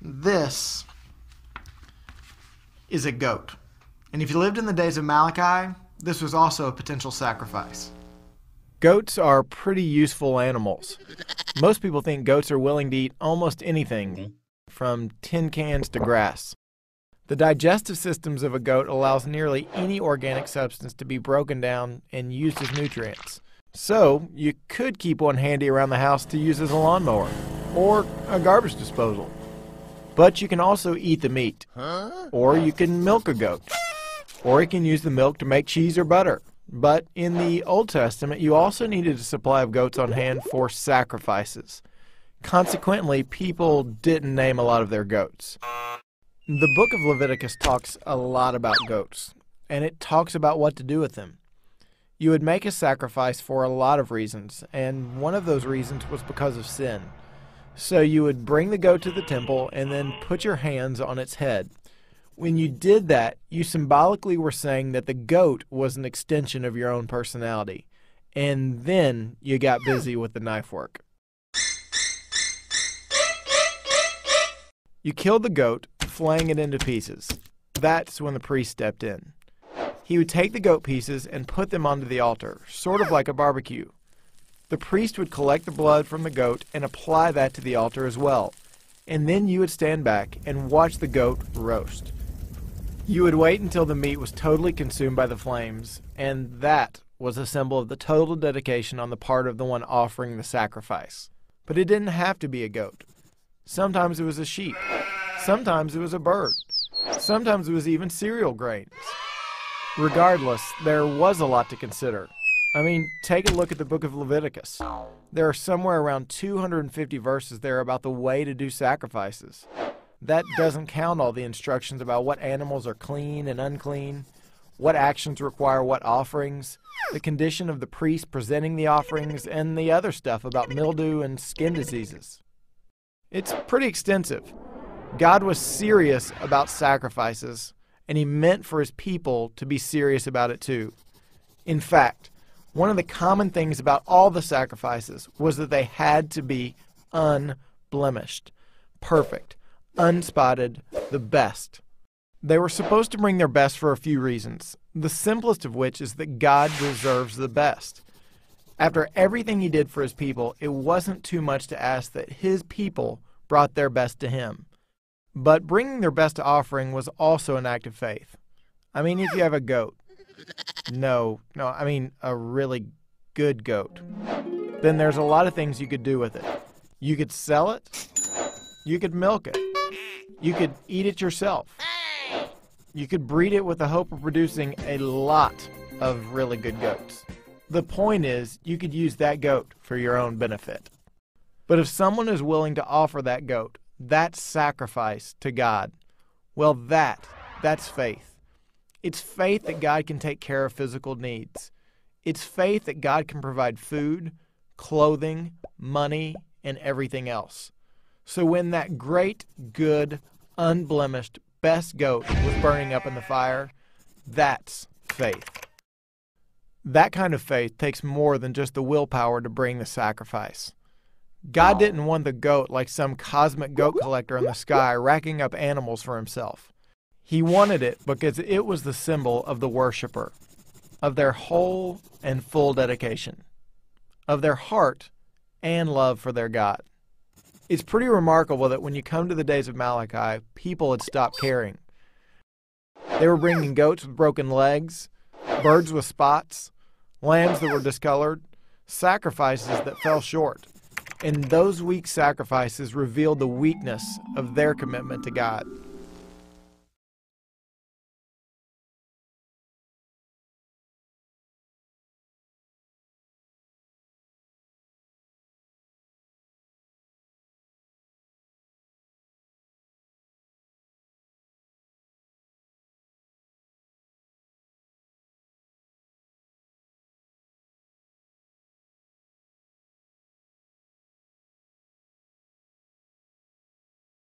This is a goat. And if you lived in the days of Malachi, this was also a potential sacrifice. Goats are pretty useful animals. Most people think goats are willing to eat almost anything, from tin cans to grass. The digestive systems of a goat allows nearly any organic substance to be broken down and used as nutrients. So, you could keep one handy around the house to use as a lawnmower or a garbage disposal. But you can also eat the meat, or you can milk a goat, or you can use the milk to make cheese or butter. But in the Old Testament, you also needed a supply of goats on hand for sacrifices. Consequently, people didn't name a lot of their goats. The book of Leviticus talks a lot about goats, and it talks about what to do with them. You would make a sacrifice for a lot of reasons, and one of those reasons was because of sin. So you would bring the goat to the temple and then put your hands on its head. When you did that, you symbolically were saying that the goat was an extension of your own personality. And then you got busy with the knife work. You killed the goat, flaying it into pieces. That's when the priest stepped in. He would take the goat pieces and put them onto the altar, sort of like a barbecue. The priest would collect the blood from the goat and apply that to the altar as well. And then you would stand back and watch the goat roast. You would wait until the meat was totally consumed by the flames, and that was a symbol of the total dedication on the part of the one offering the sacrifice. But it didn't have to be a goat. Sometimes it was a sheep. Sometimes it was a bird. Sometimes it was even cereal grains. Regardless, there was a lot to consider. I mean, take a look at the book of Leviticus. There are somewhere around 250 verses there about the way to do sacrifices. That doesn't count all the instructions about what animals are clean and unclean, what actions require what offerings, the condition of the priest presenting the offerings, and the other stuff about mildew and skin diseases. It's pretty extensive. God was serious about sacrifices, and he meant for his people to be serious about it too. In fact, one of the common things about all the sacrifices was that they had to be unblemished, perfect, unspotted, the best. They were supposed to bring their best for a few reasons, the simplest of which is that God deserves the best. After everything he did for his people, it wasn't too much to ask that his people brought their best to him. But bringing their best to offering was also an act of faith. I mean, if you have a goat, I mean a really good goat, then there's a lot of things you could do with it. You could sell it, you could milk it, you could eat it yourself, you could breed it with the hope of producing a lot of really good goats. The point is, you could use that goat for your own benefit. But if someone is willing to offer that goat, that sacrifice to God, well, that's faith. It's faith that God can take care of physical needs. It's faith that God can provide food, clothing, money, and everything else. So when that great, good, unblemished, best goat was burning up in the fire, that's faith. That kind of faith takes more than just the willpower to bring the sacrifice. God didn't want the goat like some cosmic goat collector in the sky racking up animals for himself. He wanted it because it was the symbol of the worshiper, of their whole and full dedication, of their heart and love for their God. It's pretty remarkable that when you come to the days of Malachi, people had stopped caring. They were bringing goats with broken legs, birds with spots, lambs that were discolored, sacrifices that fell short. And those weak sacrifices revealed the weakness of their commitment to God.